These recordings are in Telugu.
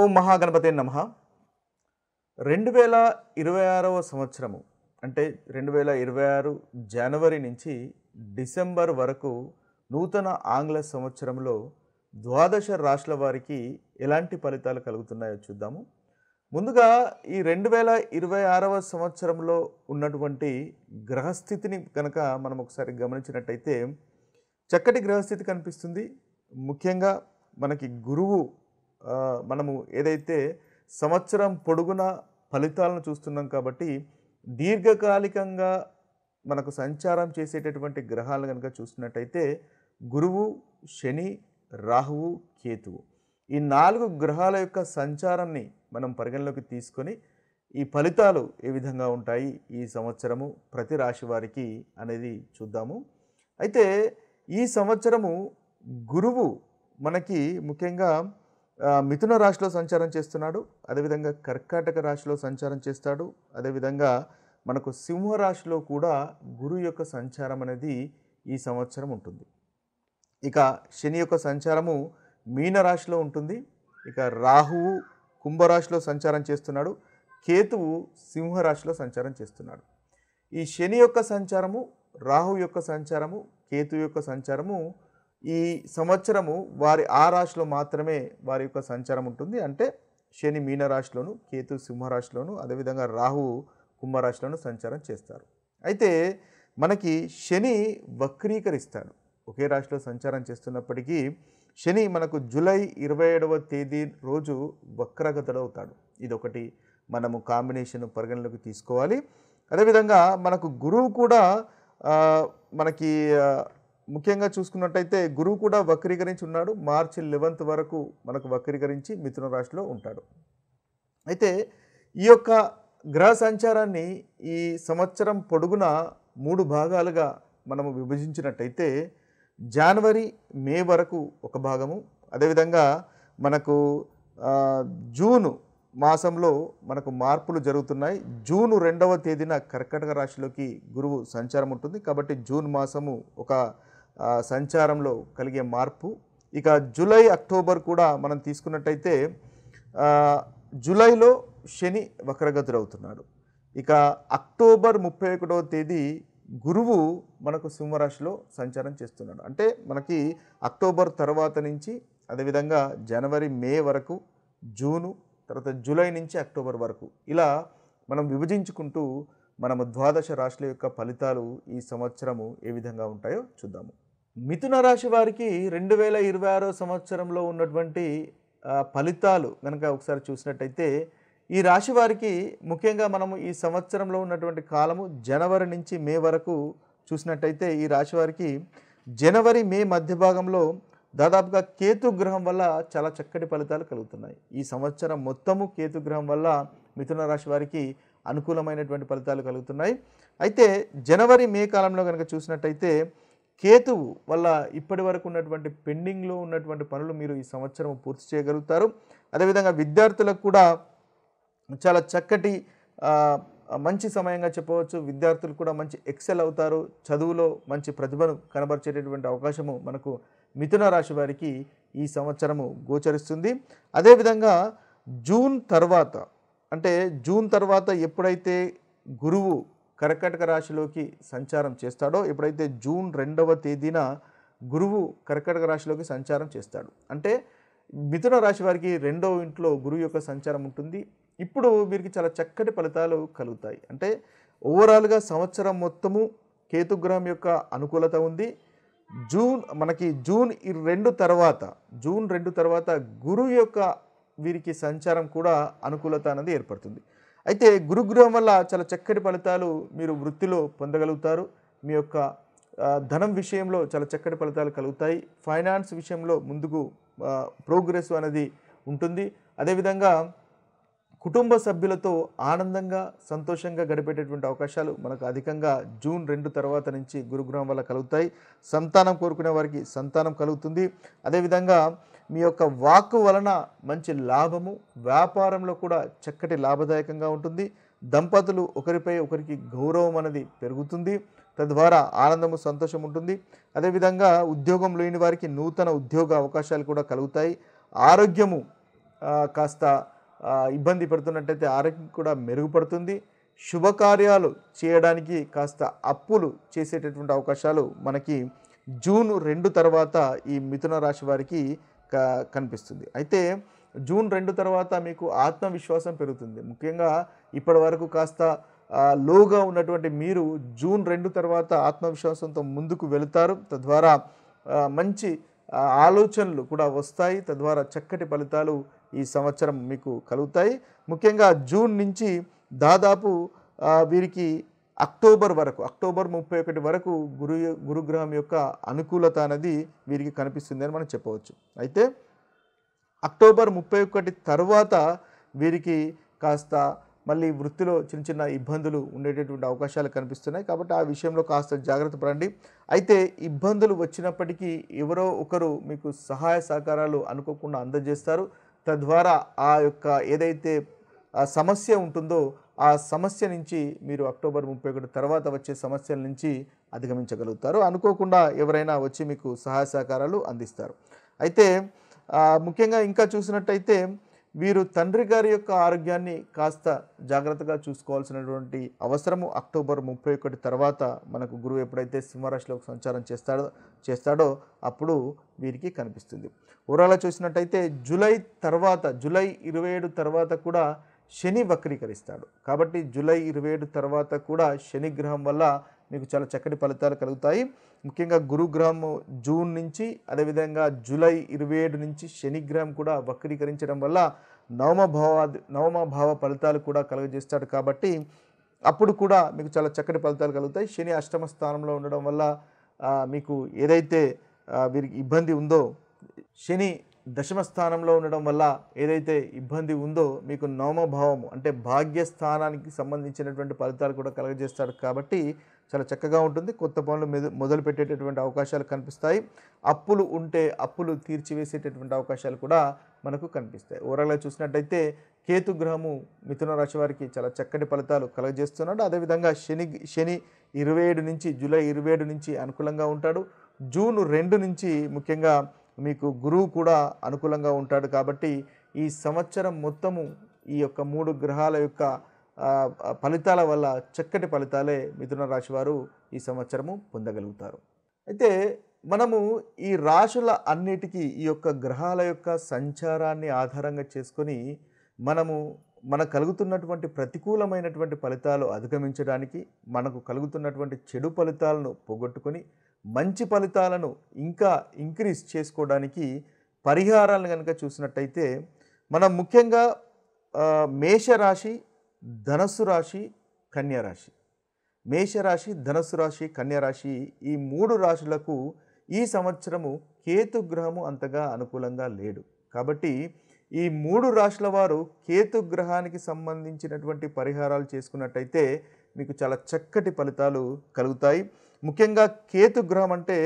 ఓం మహాగణపతే నమః. 2026వ సంవత్సరము అంటే 2026 జనవరి నుంచి డిసెంబర్ వరకు నూతన ఆంగ్ల సంవత్సరంలో ద్వాదశ రాశుల వారికి ఎలాంటి ఫలితాలు కలుగుతున్నాయో చూద్దాము. ముందుగా ఈ 2026వ సంవత్సరంలో ఉన్నటువంటి గ్రహస్థితిని కనుక మనం ఒకసారి గమనించినట్టయితే చక్కటి గ్రహస్థితి కనిపిస్తుంది. ముఖ్యంగా మనకి గురువు మనము ఏదైతే సంవత్సరం పొడుగునా ఫలితాలను చూస్తున్నాం కాబట్టి దీర్ఘకాలికంగా మనకు సంచారం చేసేటటువంటి గ్రహాలను కనుక చూసినట్టయితే గురువు, శని, రాహువు, కేతువు ఈ 4 గ్రహాల యొక్క సంచారాన్ని మనం పరిగణలోకి తీసుకొని ఈ ఫలితాలు ఏ విధంగా ఉంటాయి ఈ సంవత్సరము ప్రతి రాశి వారికి అనేది చూద్దాము. అయితే ఈ సంవత్సరము గురువు మనకి ముఖ్యంగా మిథున రాశిలో సంచారం చేస్తున్నాడు. అదేవిధంగా కర్కాటక రాశిలో సంచారం చేస్తాడు. అదేవిధంగా మనకు సింహరాశిలో కూడా గురువు యొక్క సంచారం అనేది ఈ సంవత్సరం ఉంటుంది. ఇక శని యొక్క సంచారము మీనరాశిలో ఉంటుంది. ఇక రాహువు కుంభరాశిలో సంచారం చేస్తున్నాడు. కేతువు సింహరాశిలో సంచారం చేస్తున్నాడు. ఈ శని యొక్క సంచారము, రాహు యొక్క సంచారము, కేతు యొక్క సంచారము ఈ సంవత్సరము వారి ఆ రాశిలో మాత్రమే వారి యొక్క సంచారం ఉంటుంది. అంటే శని మీనరాశిలోను, కేతు సింహరాశిలోను, అదేవిధంగా రాహువు కుంభరాశిలోను సంచారం చేస్తారు. అయితే మనకి శని వక్రీకరిస్తాడు. ఒకే రాశిలో సంచారం చేస్తున్నప్పటికీ శని మనకు జూలై 27వ తేదీ రోజు వక్రగతుడవుతాడు. ఇదొకటి మనము కాంబినేషన్ పరిగణలోకి తీసుకోవాలి. అదేవిధంగా మనకు గురువు కూడా మనకి ముఖ్యంగా చూసుకున్నట్టయితే గురువు కూడా వక్రీకరించి ఉన్నాడు. మార్చి 11th వరకు మనకు వక్రీకరించి మిథున రాశిలో ఉంటాడు. అయితే ఈ యొక్క గ్రహ సంచారాన్ని ఈ సంవత్సరం పొడుగున 3 భాగాలుగా మనము విభజించినట్టయితే జనవరి, మే వరకు ఒక భాగము, అదేవిధంగా మనకు జూను మాసంలో మనకు మార్పులు జరుగుతున్నాయి. జూన్ 2వ తేదీన కర్కాటక రాశిలోకి గురువు సంచారం ఉంటుంది. కాబట్టి జూన్ మాసము ఒక సంచారంలో కలిగే మార్పు. ఇక జూలై, అక్టోబర్ కూడా మనం తీసుకున్నట్టయితే జూలైలో శని వక్రగతుడవుతున్నాడు. ఇక అక్టోబర్ 31వ తేదీ గురువు మనకు సింహరాశిలో సంచారం చేస్తున్నాడు. అంటే మనకి అక్టోబర్ తర్వాత నుంచి అదేవిధంగా జనవరి, మే వరకు, జూను, తర్వాత జూలై నుంచి అక్టోబర్ వరకు ఇలా మనం విభజించుకుంటూ మనము ద్వాదశ రాశుల యొక్క ఫలితాలు ఈ సంవత్సరము ఏ విధంగా ఉంటాయో చూద్దాము. మిథున రాశి వారికి 2026 సంవత్సరంలో ఉన్నటువంటి ఫలితాలు కనుక ఒకసారి చూసినట్టయితే ఈ రాశి వారికి ముఖ్యంగా మనము ఈ సంవత్సరంలో ఉన్నటువంటి కాలము జనవరి నుంచి మే వరకు చూసినట్టయితే ఈ రాశి వారికి జనవరి, మే మధ్య భాగంలో దాదాపుగా కేతుగ్రహం వల్ల చాలా చక్కటి ఫలితాలు కలుగుతున్నాయి. ఈ సంవత్సరం మొత్తము కేతుగ్రహం వల్ల మిథున రాశి వారికి అనుకూలమైనటువంటి ఫలితాలు కలుగుతున్నాయి. అయితే జనవరి, మే కాలంలో కనుక చూసినట్టయితే కేతువు వల్ల ఇప్పటి వరకు ఉన్నటువంటి పెండింగ్లో ఉన్నటువంటి పనులు మీరు ఈ సంవత్సరం పూర్తి చేయగలుగుతారు. అదేవిధంగా విద్యార్థులకు కూడా చాలా చక్కటి మంచి సమయంగా చెప్పవచ్చు. విద్యార్థులు కూడా మంచి ఎక్సెల్ అవుతారు. చదువులో మంచి ప్రతిభను కనబరిచేటటువంటి అవకాశము మనకు మిథున రాశి వారికి ఈ సంవత్సరము గోచరిస్తుంది. అదేవిధంగా జూన్ తర్వాత అంటే జూన్ తర్వాత ఎప్పుడైతే గురువు కర్కాటక రాశిలోకి సంచారం చేస్తాడో, ఎప్పుడైతే జూన్ 2వ తేదీన గురువు కర్కాటక రాశిలోకి సంచారం చేస్తాడు అంటే మిథున రాశి వారికి 2వ ఇంట్లో గురువు యొక్క సంచారం ఉంటుంది. ఇప్పుడు వీరికి చాలా చక్కటి ఫలితాలు కలుగుతాయి. అంటే ఓవరాల్గా సంవత్సరం మొత్తము కేతుగ్రహం యొక్క అనుకూలత ఉంది. మనకి జూన్ 2 తర్వాత గురువు యొక్క వీరికి సంచారం కూడా అనుకూలత అనేది ఏర్పడుతుంది. అయితే గురుగ్రహం వల్ల చాలా చక్కటి ఫలితాలు మీరు వృత్తిలో పొందగలుగుతారు. మీ యొక్క ధనం విషయంలో చాలా చక్కటి ఫలితాలు కలుగుతాయి. ఫైనాన్స్ విషయంలో ముందుకు ప్రోగ్రెస్ అనేది ఉంటుంది. అదేవిధంగా కుటుంబ సభ్యులతో ఆనందంగా, సంతోషంగా గడిపేటటువంటి అవకాశాలు మనకు అధికంగా జూన్ 2 తర్వాత నుంచి గురుగ్రహం వల్ల కలుగుతాయి. సంతానం కోరుకునే వారికి సంతానం కలుగుతుంది. అదేవిధంగా మీ యొక్క వాక్కు వలన మంచి లాభము, వ్యాపారంలో కూడా చక్కటి లాభదాయకంగా ఉంటుంది. దంపతులు ఒకరిపై ఒకరికి గౌరవం అనేది పెరుగుతుంది. తద్వారా ఆనందము, సంతోషం ఉంటుంది. అదేవిధంగా ఉద్యోగం లేని వారికి నూతన ఉద్యోగ అవకాశాలు కూడా కలుగుతాయి. ఆరోగ్యము కాస్త ఇబ్బంది పడుతున్నట్టయితే ఆరోగ్యం కూడా మెరుగుపడుతుంది. శుభకార్యాలు చేయడానికి కాస్త అప్పులు చేసేటటువంటి అవకాశాలు మనకి జూన్ 2 తర్వాత ఈ మిథున రాశి వారికి కనిపిస్తుంది. అయితే జూన్ 2 తర్వాత మీకు ఆత్మవిశ్వాసం పెరుగుతుంది. ముఖ్యంగా ఇప్పటి వరకు కాస్త లోగా ఉన్నటువంటి మీరు జూన్ 2 తర్వాత ఆత్మవిశ్వాసంతో ముందుకు వెళుతారు. తద్వారా మంచి ఆలోచనలు కూడా వస్తాయి. తద్వారా చక్కటి ఫలితాలు ఈ సంవత్సరం మీకు కలుగుతాయి. ముఖ్యంగా జూన్ నుంచి దాదాపు వీరికి అక్టోబర్ 31 వరకు గురుగ్రహం యొక్క అనుకూలత అనేది వీరికి కనిపిస్తుంది అని మనం చెప్పవచ్చు. అయితే అక్టోబర్ 31 తర్వాత వీరికి కాస్త మళ్ళీ వృత్తిలో చిన్న చిన్న ఇబ్బందులు ఉండేటటువంటి అవకాశాలు కనిపిస్తున్నాయి. కాబట్టి ఆ విషయంలో కాస్త జాగ్రత్త పడండి. అయితే ఇబ్బందులు వచ్చినప్పటికీ ఎవరో ఒకరు మీకు సహాయ సహకారాలు అనుకోకుండా అందజేస్తారు. తద్వారా ఆ యొక్క ఏదైతే సమస్య ఉంటుందో ఆ సమస్య నుంచి మీరు అక్టోబర్ 31 తర్వాత వచ్చే సమస్యల నుంచి అధిగమించగలుగుతారు. అనుకోకుండా ఎవరైనా వచ్చి మీకు సహాయ సహకారాలు అందిస్తారు. అయితే ముఖ్యంగా ఇంకా చూసినట్టయితే వీరు తండ్రి గారి యొక్క ఆరోగ్యాన్ని కాస్త జాగ్రత్తగా చూసుకోవాల్సినటువంటి అవసరము అక్టోబర్ 31 తర్వాత మనకు గురువు ఎప్పుడైతే సింహరాశిలోకి సంచారం చేస్తాడో అప్పుడు వీరికి కనిపిస్తుంది. ఓవరాల్గా చూసినట్టయితే జూలై 27 తర్వాత కూడా శని వక్రీకరిస్తాడు. కాబట్టి జూలై 27 తర్వాత కూడా శని గ్రహం వల్ల మీకు చాలా చక్కటి ఫలితాలు కలుగుతాయి. ముఖ్యంగా గురుగ్రహం జూన్ నుంచి, అదేవిధంగా జూలై 27 నుంచి శని గ్రహం కూడా వక్రీకరించడం వల్ల నవమ భావ ఫలితాలు కూడా కలుగజేస్తాడు. కాబట్టి అప్పుడు కూడా మీకు చాలా చక్కటి ఫలితాలు కలుగుతాయి. శని అష్టమ స్థానంలో ఉండడం వల్ల మీకు ఏదైతే వీరికి ఇబ్బంది ఉందో, శని దశమ స్థానంలో ఉండడం వల్ల ఏదైతే ఇబ్బంది ఉందో మీకు నవమ భావము అంటే భాగ్యస్థానానికి సంబంధించినటువంటి ఫలితాలు కూడా కలుగజేస్తాడు. కాబట్టి చాలా చక్కగా ఉంటుంది. కొత్త పనులు మొదలు పెట్టేటటువంటి అవకాశాలు కనిపిస్తాయి. అప్పులు ఉంటే అప్పులు తీర్చివేసేటటువంటి అవకాశాలు కూడా మనకు కనిపిస్తాయి. ఓవరాల్గా చూసినట్టయితే కేతు గ్రహము మిథున రాశి వారికి చాలా చక్కటి ఫలితాలు కలుగజేస్తున్నాడు. అదేవిధంగా శని 27 నుంచి జూలై 27 నుంచి అనుకూలంగా ఉంటాడు. జూన్ 2 నుంచి ముఖ్యంగా మీకు గురువు కూడా అనుకూలంగా ఉంటాడు. కాబట్టి ఈ సంవత్సరం మొత్తము ఈ యొక్క 3 గ్రహాల యొక్క ఫలితాల వల్ల చక్కటి ఫలితాలే మిథున రాశి వారు ఈ సంవత్సరము పొందగలుగుతారు. అయితే మనము ఈ రాశుల అన్నిటికీ ఈ యొక్క గ్రహాల యొక్క సంచారాన్ని ఆధారంగా చేసుకొని మనకు కలుగుతున్నటువంటి ప్రతికూలమైనటువంటి ఫలితాలు అధిగమించడానికి, మనకు కలుగుతున్నటువంటి చెడు ఫలితాలను పోగొట్టుకొని మంచి ఫలితాలను ఇంకా ఇంక్రీజ్ చేసుకోవడానికి పరిహారాలను కనుక చూసినట్టయితే మనం ముఖ్యంగా మేషరాశి, ధనస్సు రాశి, కన్యారాశి, మేషరాశి, ధనస్సు రాశి, కన్యారాశి ఈ 3 రాశులకు ఈ సంవత్సరము కేతు గ్రహము అంతగా అనుకూలంగా లేడు. కాబట్టి ఈ 3 రాశుల వారు కేతు గ్రహానికి సంబంధించినటువంటి పరిహారాలు చేసుకున్నట్టయితే మీకు చాలా చక్కటి ఫలితాలు కలుగుతాయి. ముఖ్యంగా కేతు గ్రహం అంటే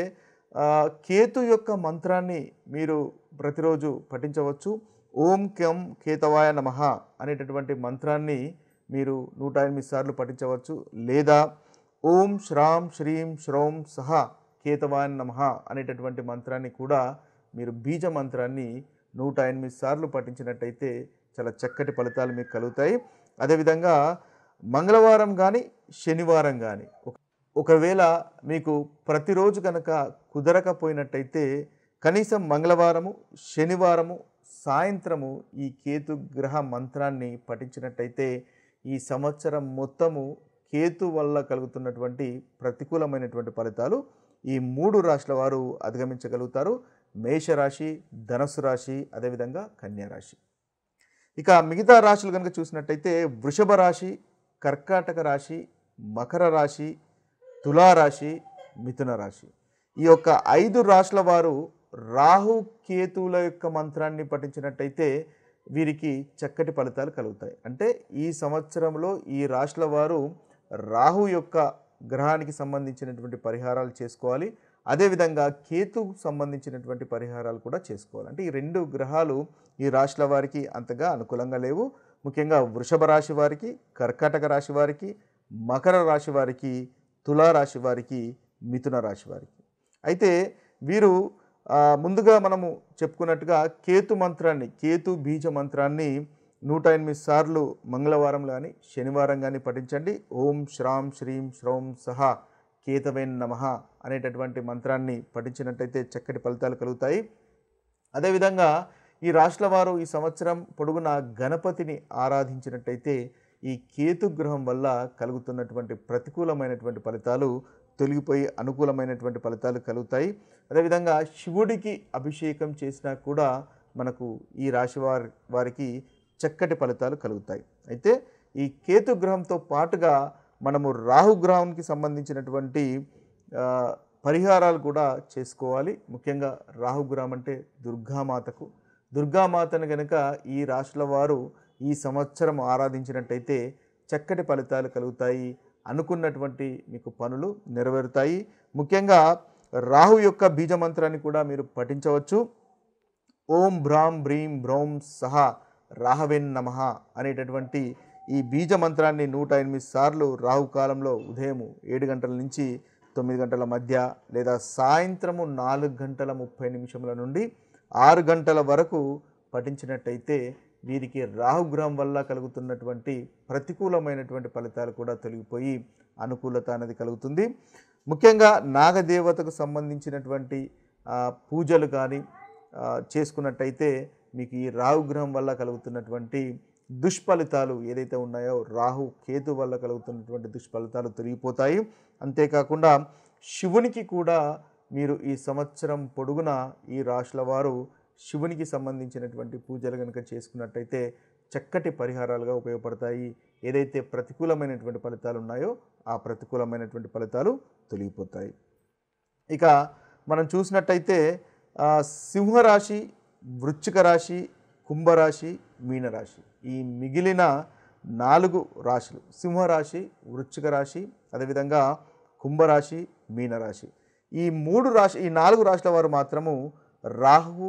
కేతు యొక్క మంత్రాన్ని మీరు ప్రతిరోజు పఠించవచ్చు. ఓం కెం కేతవాయ నమః అనేటటువంటి మంత్రాన్ని మీరు 108 సార్లు పఠించవచ్చు. లేదా ఓం శ్రాం శ్రీం శ్రౌం సహ కేతవాయ నమః అనేటటువంటి మంత్రాన్ని కూడా మీరు బీజ మంత్రాన్ని 108 సార్లు పఠించినట్టయితే చాలా చక్కటి ఫలితాలు మీకు కలుగుతాయి. అదేవిధంగా మంగళవారం కానీ శనివారం కానీ ఒకవేళ మీకు ప్రతిరోజు కనుక కుదరకపోయినట్టయితే కనీసం మంగళవారము శనివారము సాయంత్రము ఈ కేతు గ్రహ మంత్రాన్ని పఠించినట్టయితే ఈ సంవత్సరం మొత్తము కేతు వల్ల కలుగుతున్నటువంటి ప్రతికూలమైనటువంటి ఫలితాలు ఈ 3 రాశుల వారు అధిగమించగలుగుతారు. మేషరాశి, ధనస్సు రాశి, అదేవిధంగా కన్యారాశి. ఇక మిగతా రాశులు కనుక చూసినట్టయితే వృషభ రాశి, కర్కాటక రాశి, మకర రాశి, తులారాశి, మిథున రాశి ఈ యొక్క 5 రాశుల వారు రాహు కేతువుల యొక్క మంత్రాన్ని పఠించినట్టయితే వీరికి చక్కటి ఫలితాలు కలుగుతాయి. అంటే ఈ సంవత్సరంలో ఈ రాశుల వారు రాహు యొక్క గ్రహానికి సంబంధించినటువంటి పరిహారాలు చేసుకోవాలి. అదేవిధంగా కేతుకు సంబంధించినటువంటి పరిహారాలు కూడా చేసుకోవాలి. అంటే ఈ 2 గ్రహాలు ఈ రాశుల వారికి అంతగా అనుకూలంగా లేవు. ముఖ్యంగా వృషభ రాశి వారికి, కర్కాటక రాశి వారికి, మకర రాశి వారికి, తులారాశి వారికి, మిథున రాశి వారికి. అయితే వీరు ముందుగా మనము చెప్పుకున్నట్టుగా కేతు మంత్రాన్ని, కేతు బీజ మంత్రాన్ని 108 సార్లు మంగళవారం కానీ శనివారం కానీ పఠించండి. ఓం శ్రాం శ్రీం శ్రౌం సహ కేతవే నమః అనేటటువంటి మంత్రాన్ని పఠించినట్టయితే చక్కటి ఫలితాలు కలుగుతాయి. అదేవిధంగా ఈ రాశుల వారు ఈ సంవత్సరం పొడుగునా గణపతిని ఆరాధించినట్టయితే ఈ కేతు గ్రహం వల్ల కలుగుతున్నటువంటి ప్రతికూలమైనటువంటి ఫలితాలు తొలగిపోయి అనుకూలమైనటువంటి ఫలితాలు కలుగుతాయి. అదేవిధంగా శివుడికి అభిషేకం చేసినా కూడా మనకు ఈ రాశి వారికి చక్కటి ఫలితాలు కలుగుతాయి. అయితే ఈ కేతు గ్రహంతో పాటుగా మనము రాహుగ్రహానికి సంబంధించినటువంటి పరిహారాలు కూడా చేసుకోవాలి. ముఖ్యంగా రాహుగ్రహం అంటే దుర్గామాతను కనుక ఈ రాశుల వారు ఈ సంవత్సరం ఆరాధించినట్టయితే చక్కటి ఫలితాలు కలుగుతాయి. అనుకున్నటువంటి మీకు పనులు నెరవేరుతాయి. ముఖ్యంగా రాహు యొక్క బీజమంత్రాన్ని కూడా మీరు పఠించవచ్చు. ఓం భ్రాం భ్రీం భ్రౌం సహ రాహవేన్ నమః అనేటటువంటి ఈ బీజ మంత్రాన్ని 108 సార్లు రాహుకాలంలో ఉదయం 7 గంటల నుంచి 9 గంటల మధ్య లేదా సాయంత్రము 4 గంటల 30 నిమిషముల నుండి 6 గంటల వరకు పఠించినట్టయితే వీరికి రాహుగ్రహం వల్ల కలుగుతున్నటువంటి ప్రతికూలమైనటువంటి ఫలితాలు కూడా తొలగిపోయి అనుకూలత అనేది కలుగుతుంది. ముఖ్యంగా నాగదేవతకు సంబంధించినటువంటి పూజలు కానీ చేసుకున్నట్టయితే మీకు ఈ రాహుగ్రహం వల్ల కలుగుతున్నటువంటి దుష్ఫలితాలు ఏదైతే ఉన్నాయో రాహు కేతు వల్ల కలుగుతున్నటువంటి దుష్ఫలితాలు తొలగిపోతాయి. అంతేకాకుండా శివునికి కూడా మీరు ఈ సంవత్సరం పొడుగున ఈ రాశుల వారు శివునికి సంబంధించినటువంటి పూజలు కనుక చేసుకున్నట్టయితే చక్కటి పరిహారాలుగా ఉపయోగపడతాయి. ఏదైతే ప్రతికూలమైనటువంటి ఫలితాలు ఉన్నాయో ఆ ప్రతికూలమైనటువంటి ఫలితాలు తొలగిపోతాయి. ఇక మనం చూసినట్టయితే సింహరాశి, వృశ్చిక రాశి, కుంభరాశి, మీనరాశి ఈ మిగిలిన 4 రాశులు సింహరాశి, వృశ్చిక రాశి, అదేవిధంగా కుంభరాశి, మీనరాశి ఈ 4 రాశుల వారు మాత్రము రాహు,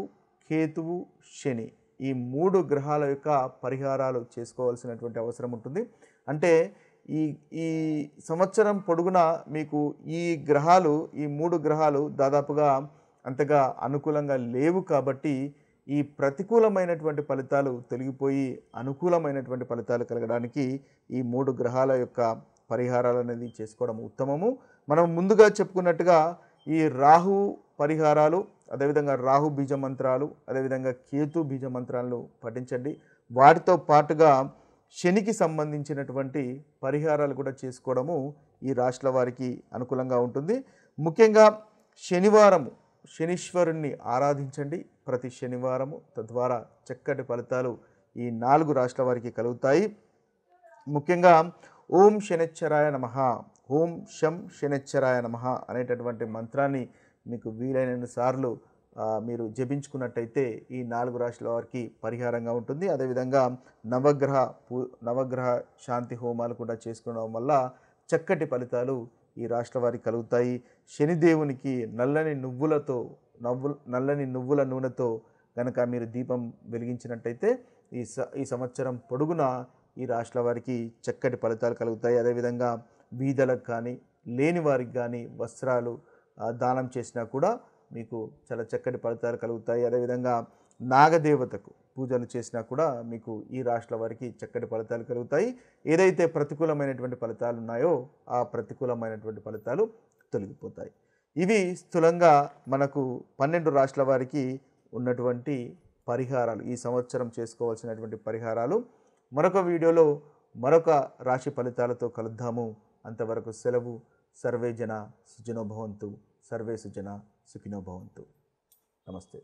కేతువు, శని ఈ 3 గ్రహాల యొక్క పరిహారాలు చేసుకోవాల్సినటువంటి అవసరం ఉంటుంది. అంటే ఈ సంవత్సరం పొడుగునా మీకు ఈ 3 గ్రహాలు దాదాపుగా అంతగా అనుకూలంగా లేవు కాబట్టి ఈ ప్రతికూలమైనటువంటి ఫలితాలు తొలగిపోయి అనుకూలమైనటువంటి ఫలితాలు కలగడానికి ఈ 3 గ్రహాల యొక్క పరిహారాలు అనేది చేసుకోవడం ఉత్తమము. మనం ముందుగా చెప్పుకున్నట్టుగా ఈ రాహు పరిహారాలు, అదేవిధంగా రాహు బీజ మంత్రాలు, అదేవిధంగా కేతు బీజ మంత్రాలను పఠించండి. వాటితో పాటుగా శనికి సంబంధించినటువంటి పరిహారాలు కూడా చేసుకోవడము ఈ రాశుల వారికి అనుకూలంగా ఉంటుంది. ముఖ్యంగా శనీశ్వరుణ్ణి ఆరాధించండి ప్రతి శనివారము. తద్వారా చక్కటి ఫలితాలు ఈ 4 రాశుల వారికి కలుగుతాయి. ముఖ్యంగా ఓం శనిశ్చరాయ నమః, ఓం శం శనిశ్చరాయ నమః అనేటటువంటి మంత్రాన్ని మీకు వీలైన సార్లు మీరు జపించుకున్నట్టయితే ఈ 4 రాశుల వారికి పరిహారంగా ఉంటుంది. అదేవిధంగా నవగ్రహ శాంతి హోమాలు కూడా చేసుకోవడం వల్ల చక్కటి ఫలితాలు ఈ రాశుల వారికి కలుగుతాయి. శనిదేవునికి నల్లని నువ్వుల నూనెతో కనుక మీరు దీపం వెలిగించినట్టయితే ఈ సంవత్సరం పొడుగునా ఈ రాశుల వారికి చక్కటి ఫలితాలు కలుగుతాయి. అదేవిధంగా బీదలకు కానీ లేని వారికి కానీ వస్త్రాలు దానం చేసినా కూడా మీకు చాలా చక్కటి ఫలితాలు కలుగుతాయి. అదేవిధంగా నాగదేవతకు పూజలు చేసినా కూడా మీకు ఈ రాశుల వారికి చక్కటి ఫలితాలు కలుగుతాయి. ఏదైతే ప్రతికూలమైనటువంటి ఫలితాలు ఉన్నాయో ఆ ప్రతికూలమైనటువంటి ఫలితాలు తొలగిపోతాయి. ఇవి స్థూలంగా మనకు 12 రాశుల వారికి ఉన్నటువంటి పరిహారాలు, ఈ సంవత్సరం చేసుకోవాల్సినటువంటి పరిహారాలు. మరొక వీడియోలో మరొక రాశి ఫలితాలతో కలుద్దాము. అంతవరకు సెలవు. సర్వే జన సుఖినో భవంతు. సర్వే సుజన సుఖినో భవంతు. నమస్తే.